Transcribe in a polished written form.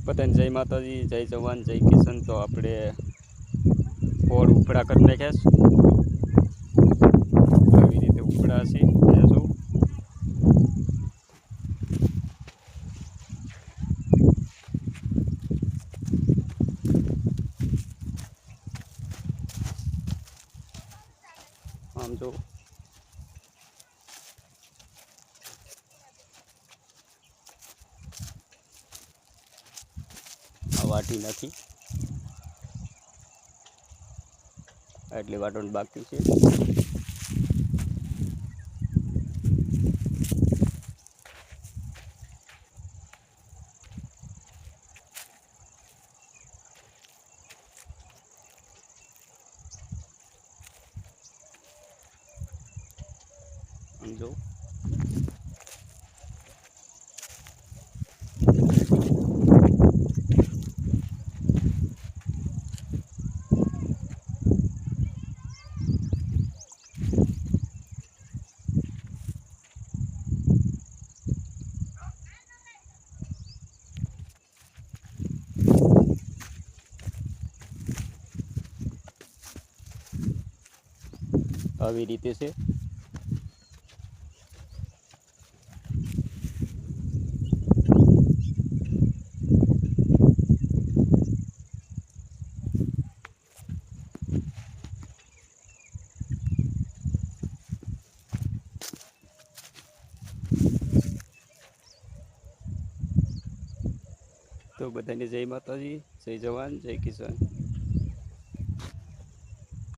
બધાને જય માતાજી, જય જવાન, જય કિશન। તો આપણે ફોડ ઉપડા કરી નાખ્યા છે। આવી રીતે ઉપડા છે જો આમ જો આ વાટી નાખી એટલી વાટવાનું બાકી છે। આમ જો આવી રીતે છે। તો બધાને જય માતાજી, જય જવાન, જય કિસાન।